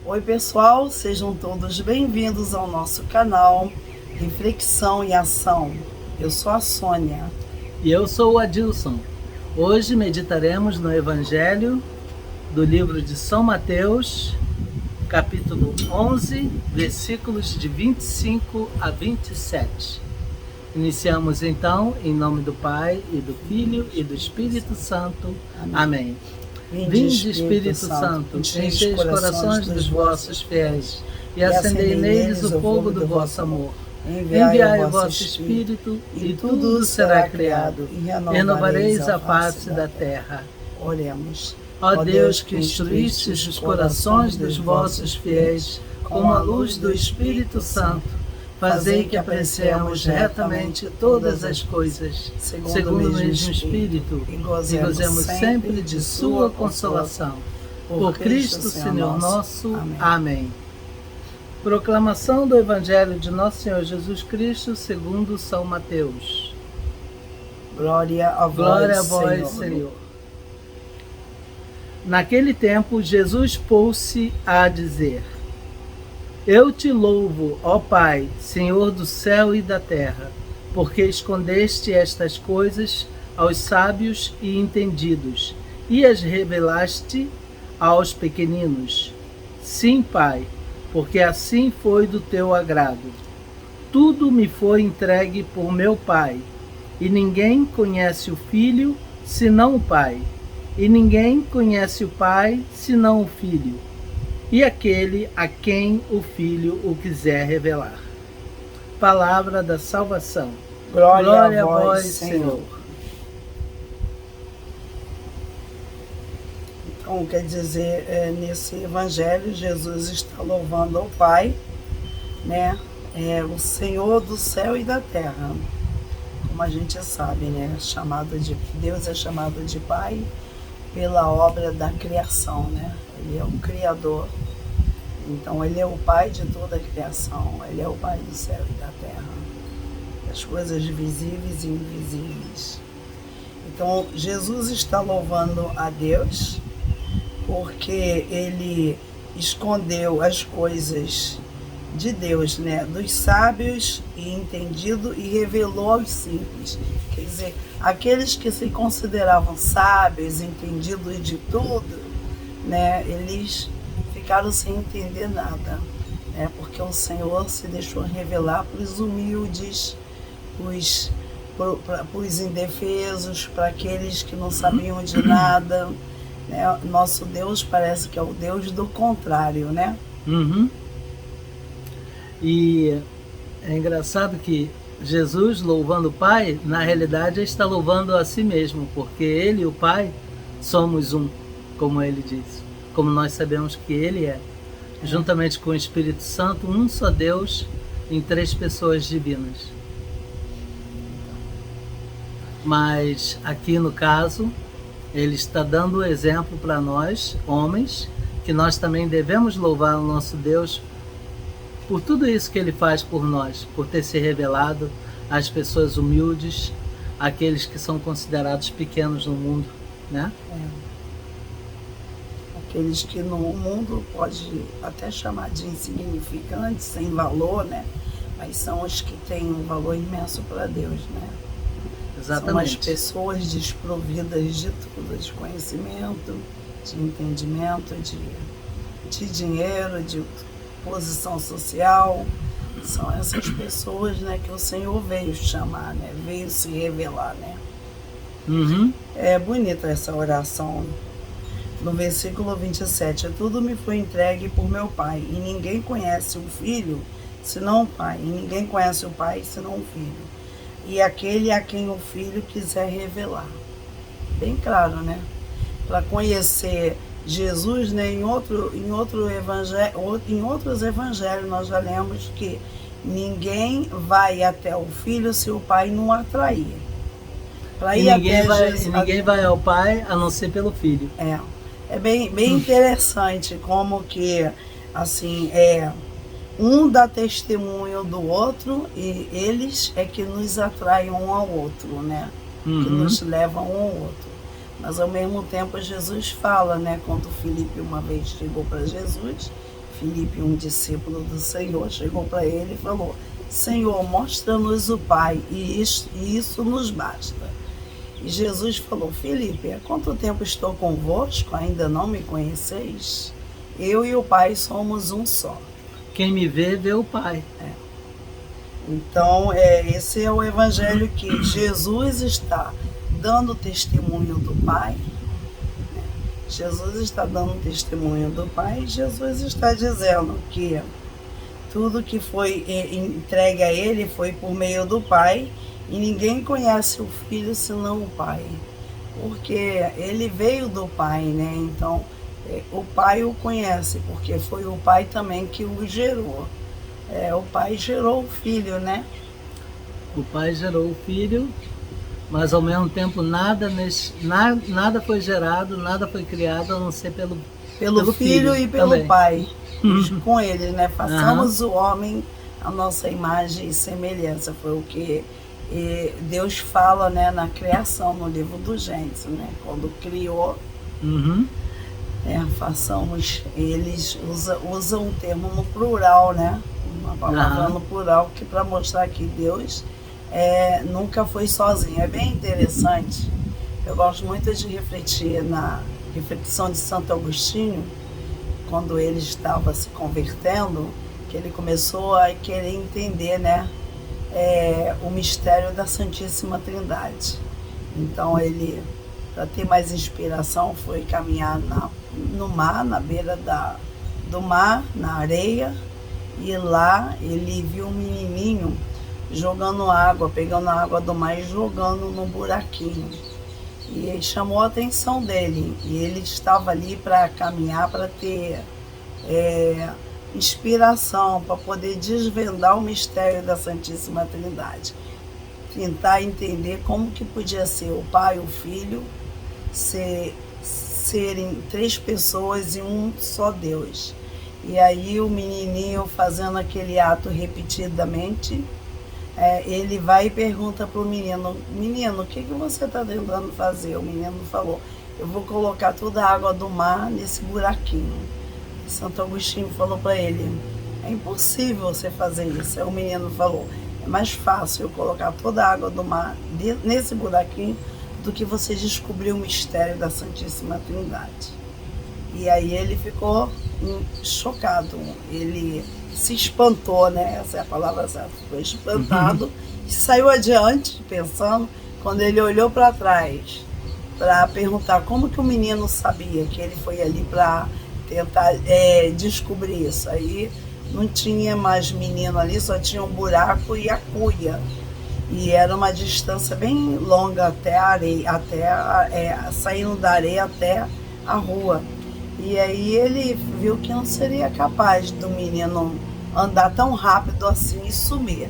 Oi pessoal, sejam todos bem-vindos ao nosso canal Reflexão e Ação. Eu sou a Sônia. E eu sou o Adilson. Hoje meditaremos no Evangelho do livro de São Mateus, capítulo 11, versículos de 25 a 27. Iniciamos então em nome do Pai, e do Filho, e do Espírito Santo. Amém. Vinde, Espírito Santo, enchei os corações dos vossos fiéis, e acendei neles o fogo do vosso amor. Enviai o vosso Espírito, e tudo será criado, e renovareis a face da terra. Oremos. Ó Deus, que instruístes os corações dos vossos fiéis com a luz do Espírito Santo, fazei que apreciemos retamente todas as coisas, segundo o mesmo Espírito, e gozemos sempre de sua consolação. Por Cristo, Senhor nosso. Amém. Proclamação do Evangelho de Nosso Senhor Jesus Cristo segundo São Mateus. Glória a vós, Senhor. Naquele tempo, Jesus pôs-se a dizer: Eu te louvo, ó Pai, Senhor do céu e da terra, porque escondeste estas coisas aos sábios e entendidos, e as revelaste aos pequeninos. Sim, Pai, porque assim foi do teu agrado. Tudo me foi entregue por meu Pai, e ninguém conhece o Filho senão o Pai, e ninguém conhece o Pai senão o Filho, e aquele a quem o Filho o quiser revelar. Palavra da salvação. Glória a vós, Senhor. Então, quer dizer, nesse evangelho, Jesus está louvando ao Pai, né? O Senhor do céu e da terra. Como a gente sabe, né? Deus é chamado de Pai pela obra da criação, né? Ele é o Criador. Então, Ele é o Pai de toda a criação. Ele é o Pai do céu e da terra. Das coisas visíveis e invisíveis. Então, Jesus está louvando a Deus porque Ele escondeu as coisas de Deus, né? Dos sábios e entendido, e revelou aos simples. Quer dizer, aqueles que se consideravam sábios, entendidos de tudo, né? Eles ficaram sem entender nada, né? Porque o Senhor se deixou revelar para os humildes, para os indefesos, para aqueles que não sabiam de nada, né? Nosso Deus parece que é o Deus do contrário, né? E é engraçado que Jesus, louvando o Pai, na realidade está louvando a si mesmo, porque Ele e o Pai somos um, como Ele diz, como nós sabemos que Ele é, juntamente com o Espírito Santo, um só Deus em três pessoas divinas. Mas aqui no caso, Ele está dando o exemplo para nós, homens, que nós também devemos louvar o nosso Deus por tudo isso que Ele faz por nós, por ter se revelado às pessoas humildes, aqueles que são considerados pequenos no mundo, né? Aqueles que no mundo pode até chamar de insignificantes, sem valor, né? Mas são os que têm um valor imenso para Deus, né? Exatamente. São as pessoas desprovidas de tudo, de conhecimento, de entendimento, de dinheiro, de posição social. São essas pessoas, né, que o Senhor veio chamar, né? Veio se revelar, né? É bonita essa oração. No versículo 27, tudo me foi entregue por meu Pai, e ninguém conhece o Filho senão o Pai, e ninguém conhece o Pai senão o Filho, e aquele a quem o Filho quiser revelar. Bem claro, né? Para conhecer Jesus, né, em outros evangelhos nós já lemos que ninguém vai até o Filho se o Pai não atrair. Ninguém vai ao Pai a não ser pelo Filho. É bem interessante como que, assim, um dá testemunho do outro, e eles é que nos atraem um ao outro, né? Que nos levam um ao outro. Mas ao mesmo tempo Jesus fala, né? Quando Filipe uma vez chegou para Jesus, Filipe, um discípulo do Senhor, chegou para ele e falou: Senhor, mostra-nos o Pai, e isso nos basta. E Jesus falou: Filipe, há quanto tempo estou convosco? Ainda não me conheceis? Eu e o Pai somos um só. Quem me vê, vê o Pai. Então, esse é o evangelho que Jesus está dando testemunho do Pai. Jesus está dando testemunho do Pai, e Jesus está dizendo que tudo que foi entregue a Ele foi por meio do Pai, e ninguém conhece o Filho senão o Pai, porque Ele veio do Pai, né? Então, o Pai o conhece, porque foi o Pai também que o gerou. O Pai gerou o Filho, né? O Pai gerou o Filho, mas ao mesmo tempo nada foi gerado, nada foi criado a não ser pelo Filho e pelo também. Pai. Com ele, né? Façamos o homem a nossa imagem e semelhança. Foi o que Deus fala, né, na criação, no livro do Gênesis, né? Quando criou, façamos. Eles usam um termo no plural, né? Uma palavra no plural, que para mostrar que Deus nunca foi sozinho. É bem interessante. Eu gosto muito de refletir na reflexão de Santo Agostinho, quando ele estava se convertendo, que ele começou a querer entender, né, o mistério da Santíssima Trindade. Então ele, para ter mais inspiração, foi caminhar no mar, na beira do mar, na areia, e lá ele viu um menininho jogando água, pegando a água do mar e jogando no buraquinho. E chamou a atenção dele, e ele estava ali para caminhar, para ter inspiração, para poder desvendar o mistério da Santíssima Trindade. Tentar entender como que podia ser o Pai e o Filho serem três pessoas e um só Deus. E aí o menininho, fazendo aquele ato repetidamente, ele vai e pergunta para o menino: menino, o que você está tentando fazer? O menino falou: eu vou colocar toda a água do mar nesse buraquinho. Santo Agostinho falou para ele: é impossível você fazer isso. Aí o menino falou: é mais fácil eu colocar toda a água do mar nesse buraquinho do que você descobrir o mistério da Santíssima Trindade. E aí ele ficou chocado, ele se espantou, né? Essa é a palavra certa, ficou espantado e saiu adiante pensando. Quando ele olhou para trás para perguntar como que o menino sabia que ele foi ali para tentar descobrir isso, aí não tinha mais menino ali, só tinha um buraco e a cuia, e era uma distância bem longa até a areia, saindo da areia até a rua. E aí ele viu que não seria capaz do menino andar tão rápido assim e sumir.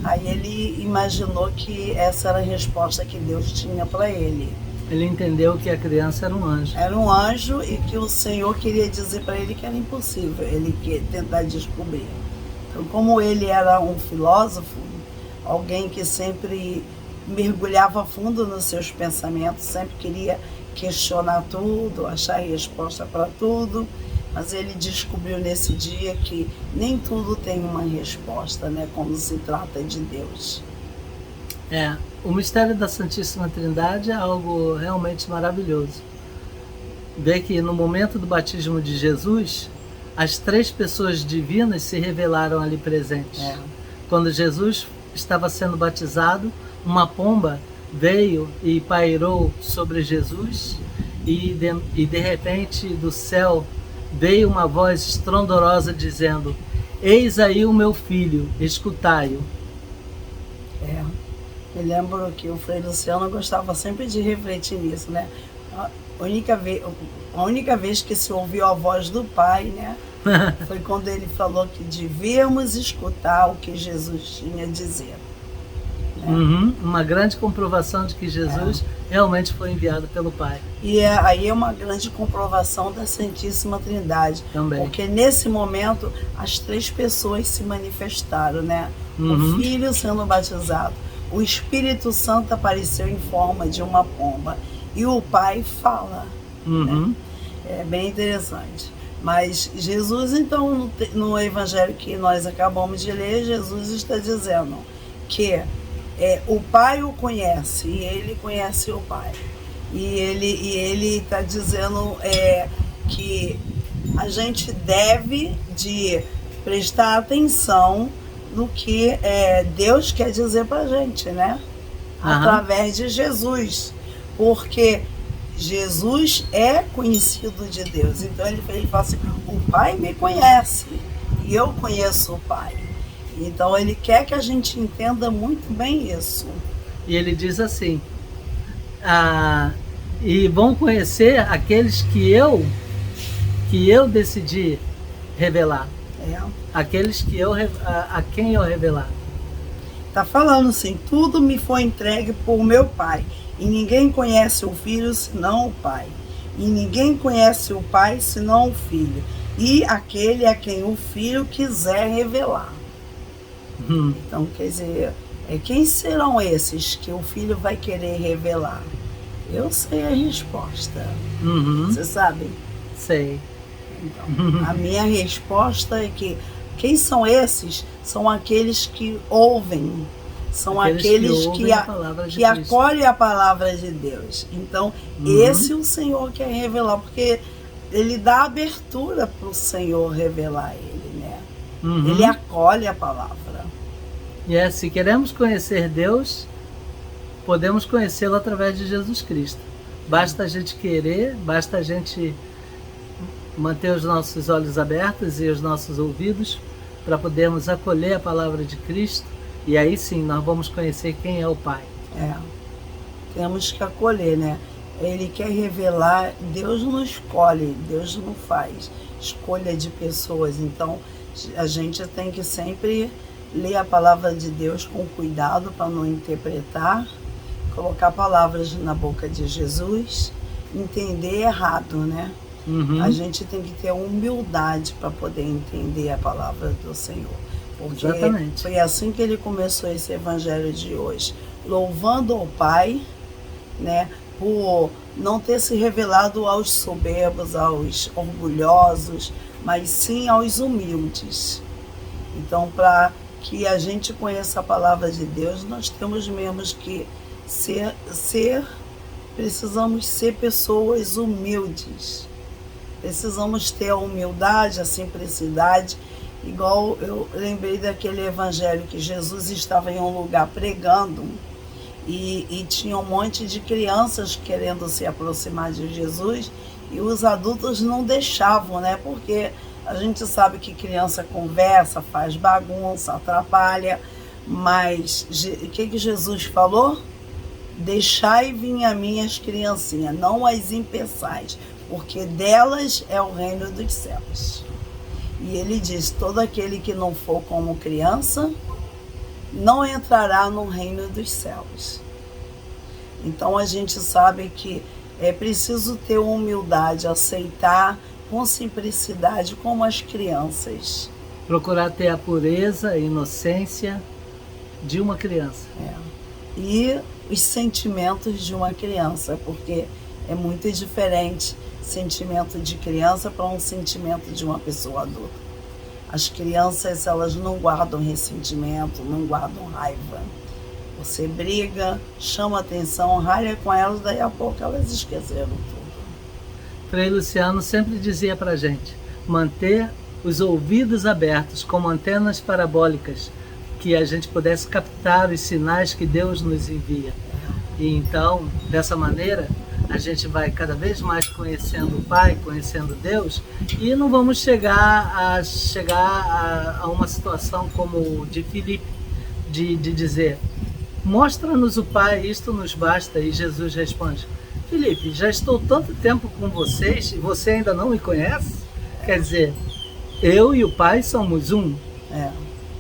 Aí ele imaginou que essa era a resposta que Deus tinha para ele. Ele entendeu que a criança era um anjo. Era um anjo, e que o Senhor queria dizer para ele que era impossível ele tentar descobrir. Então, como ele era um filósofo, alguém que sempre mergulhava fundo nos seus pensamentos, sempre queria questionar tudo, achar resposta para tudo, mas ele descobriu nesse dia que nem tudo tem uma resposta, né, quando se trata de Deus. O mistério da Santíssima Trindade é algo realmente maravilhoso. Ver que no momento do batismo de Jesus, as três pessoas divinas se revelaram ali presentes. Quando Jesus estava sendo batizado, uma pomba veio e pairou sobre Jesus, e de repente do céu veio uma voz estrondorosa dizendo: eis aí o meu filho, escutai-o. Me lembro que o Frei Luciano gostava sempre de refletir nisso, né? A única vez que se ouviu a voz do Pai, né, foi quando ele falou que devíamos escutar o que Jesus tinha a dizer. Uma grande comprovação de que Jesus realmente foi enviado pelo Pai. E aí é uma grande comprovação da Santíssima Trindade. Também. Porque nesse momento as três pessoas se manifestaram, né? O Filho sendo batizado, o Espírito Santo apareceu em forma de uma pomba, e o Pai fala. Né? É bem interessante. Mas Jesus, então, no evangelho que nós acabamos de ler, Jesus está dizendo que o Pai o conhece e ele conhece o Pai. E ele está dizendo que a gente deve de prestar atenção no que Deus quer dizer para a gente, né? Através de Jesus. Porque Jesus é conhecido de Deus. Então ele fala assim, o Pai me conhece e eu conheço o Pai. Então ele quer que a gente entenda muito bem isso. E ele diz assim, e vão conhecer aqueles que eu decidi revelar. Aqueles que a quem eu revelar. Está falando assim, tudo me foi entregue por meu Pai. E ninguém conhece o Filho senão o Pai. E ninguém conhece o Pai senão o Filho. E aquele a quem o Filho quiser revelar. Então, quer dizer, quem serão esses que o Filho vai querer revelar? Eu sei a resposta. Você sabe? Sei. Então, a minha resposta é que quem são esses? São aqueles que ouvem. São aqueles que acolhem a palavra de Deus. Então, esse o Senhor quer revelar, porque ele dá abertura para o Senhor revelar ele, né? Ele acolhe a palavra. E se queremos conhecer Deus, podemos conhecê-lo através de Jesus Cristo. Basta a gente querer, basta a gente manter os nossos olhos abertos e os nossos ouvidos para podermos acolher a palavra de Cristo. E aí sim, nós vamos conhecer quem é o Pai. Temos que acolher, né? Ele quer revelar, Deus não escolhe, Deus não faz escolha de pessoas. Então, a gente tem que sempre ler a palavra de Deus com cuidado para não interpretar, colocar palavras na boca de Jesus, entender errado, né? A gente tem que ter humildade para poder entender a palavra do Senhor. Porque foi assim que ele começou esse evangelho de hoje, louvando ao Pai, né, por não ter se revelado aos soberbos, aos orgulhosos, mas sim aos humildes. Então, para que a gente conheça a palavra de Deus, nós temos mesmo que precisamos ser pessoas humildes. Precisamos ter a humildade, a simplicidade. Igual eu lembrei daquele evangelho que Jesus estava em um lugar pregando e tinha um monte de crianças querendo se aproximar de Jesus e os adultos não deixavam, né? Porque a gente sabe que criança conversa, faz bagunça, atrapalha, mas o que Jesus falou? Deixai vir a mim as criancinhas, não as impeçais, porque delas é o reino dos céus. E ele diz, todo aquele que não for como criança, não entrará no reino dos céus. Então a gente sabe que é preciso ter humildade, aceitar com simplicidade como as crianças. Procurar ter a pureza e inocência de uma criança. E os sentimentos de uma criança, porque é muito diferente sentimento de criança para um sentimento de uma pessoa adulta. As crianças, elas não guardam ressentimento, não guardam raiva. Você briga, chama atenção, ralha com elas, daí a pouco elas esqueceram tudo. Frei Luciano sempre dizia pra gente, manter os ouvidos abertos como antenas parabólicas, que a gente pudesse captar os sinais que Deus nos envia. E então, dessa maneira, a gente vai cada vez mais conhecendo o Pai, conhecendo Deus, e não vamos chegar a uma situação como de Filipe, de dizer, mostra-nos o Pai, isto nos basta. E Jesus responde, Filipe, já estou tanto tempo com vocês e você ainda não me conhece? Quer dizer, eu e o Pai somos um.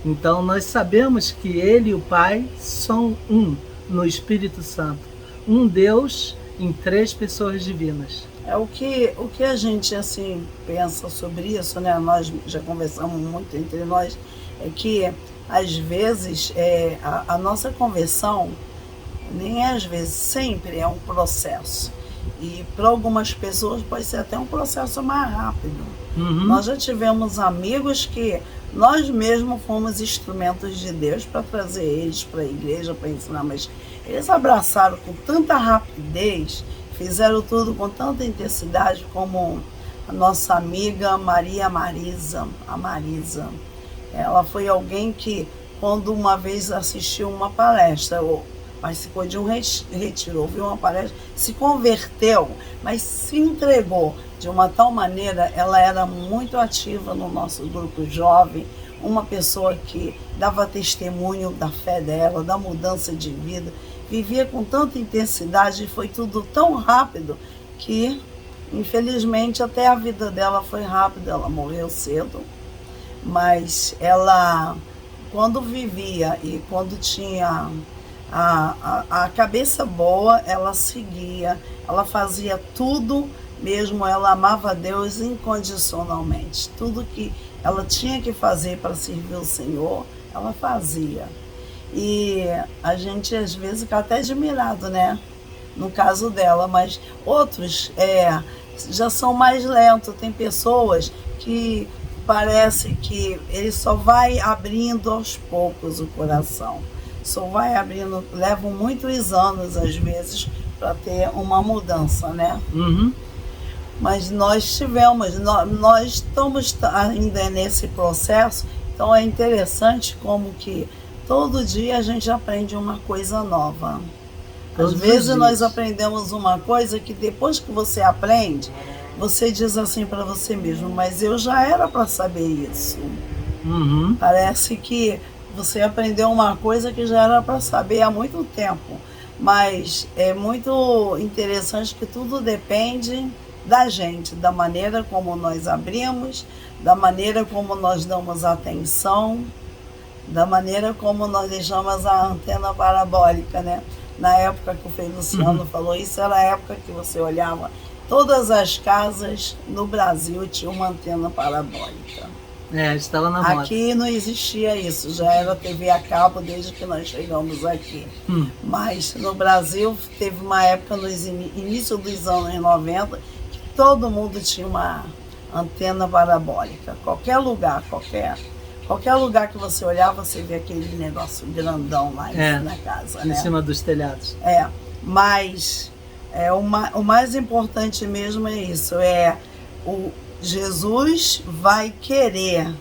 Então nós sabemos que Ele e o Pai são um no Espírito Santo. Um Deus em três pessoas divinas. O que a gente assim pensa sobre isso, né? Nós já conversamos muito entre nós, é que às vezes a nossa conversão, nem às vezes, sempre é um processo. E para algumas pessoas pode ser até um processo mais rápido. Nós já tivemos amigos que nós mesmos fomos instrumentos de Deus para trazer eles para a igreja, para ensinar, mas eles abraçaram com tanta rapidez, fizeram tudo com tanta intensidade, como a nossa amiga Maria Marisa, a Marisa. Ela foi alguém que, quando uma vez assistiu uma palestra, ou participou de um retiro, ouviu uma palestra, se converteu, mas se entregou de uma tal maneira. Ela era muito ativa no nosso grupo jovem, uma pessoa que dava testemunho da fé dela, da mudança de vida, vivia com tanta intensidade, e foi tudo tão rápido que, infelizmente, até a vida dela foi rápida, ela morreu cedo, mas ela, quando vivia e quando tinha a cabeça boa, ela seguia, ela fazia tudo mesmo, ela amava a Deus incondicionalmente. Tudo que ela tinha que fazer para servir o Senhor, ela fazia. E a gente às vezes fica até admirado, né? No caso dela, mas outros já são mais lentos. Tem pessoas que parece que ele só vai abrindo aos poucos o coração. Só vai abrindo, levam muitos anos às vezes para ter uma mudança, né? Mas nós estamos ainda nesse processo, então é interessante como que todo dia a gente aprende uma coisa nova. Às vezes nós aprendemos uma coisa que depois que você aprende, você diz assim para você mesmo, mas eu já era para saber isso. Parece que você aprendeu uma coisa que já era para saber há muito tempo, mas é muito interessante que tudo depende da gente, da maneira como nós abrimos, da maneira como nós damos atenção, da maneira como nós deixamos a antena parabólica, né? Na época que o Frei Luciano falou isso, era a época que você olhava, todas as casas no Brasil tinham uma antena parabólica. Estava na moda. Aqui não existia isso, já era TV a cabo desde que nós chegamos aqui. Mas no Brasil teve uma época, no início dos anos 90, que todo mundo tinha uma antena parabólica. Qualquer lugar que você olhava, você via aquele negócio grandão lá na casa, né? Em cima dos telhados. Mas o mais importante mesmo é isso, Jesus vai querer,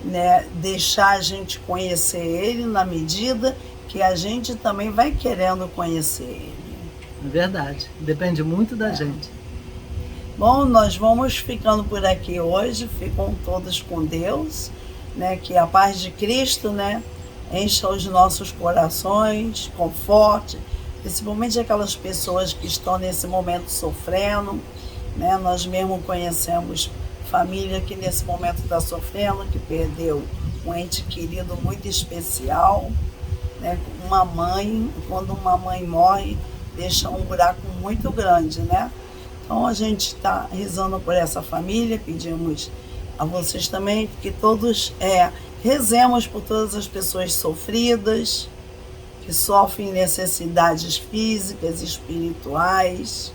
né, deixar a gente conhecer Ele na medida que a gente também vai querendo conhecer Ele. É verdade, depende muito da gente. Bom, nós vamos ficando por aqui hoje, ficam todos com Deus, né, que a paz de Cristo, né, encha os nossos corações, conforte, principalmente aquelas pessoas que estão nesse momento sofrendo, né? Nós mesmo conhecemos família que nesse momento está sofrendo, que perdeu um ente querido muito especial, né? Uma mãe, quando uma mãe morre, deixa um buraco muito grande, né? Então a gente está rezando por essa família, pedimos a vocês também que todos rezemos por todas as pessoas sofridas, que sofrem necessidades físicas, espirituais,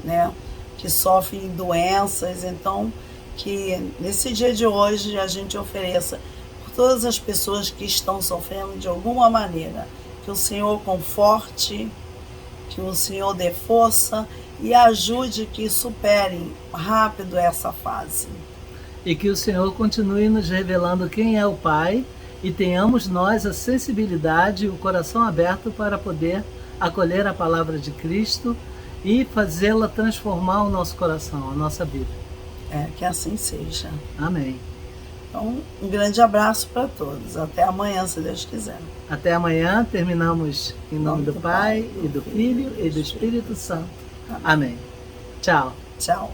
né? Que sofrem doenças. Então, que nesse dia de hoje a gente ofereça por todas as pessoas que estão sofrendo de alguma maneira, que o Senhor conforte, que o Senhor dê força e ajude que superem rápido essa fase. E que o Senhor continue nos revelando quem é o Pai e tenhamos nós a sensibilidade e o coração aberto para poder acolher a palavra de Cristo e fazê-la transformar o nosso coração, a nossa vida. Que assim seja. Amém. Então, um grande abraço para todos. Até amanhã, se Deus quiser. Até amanhã. Terminamos em nome do Pai, e do Filho, e do Espírito Santo. Amém. Tchau. Tchau.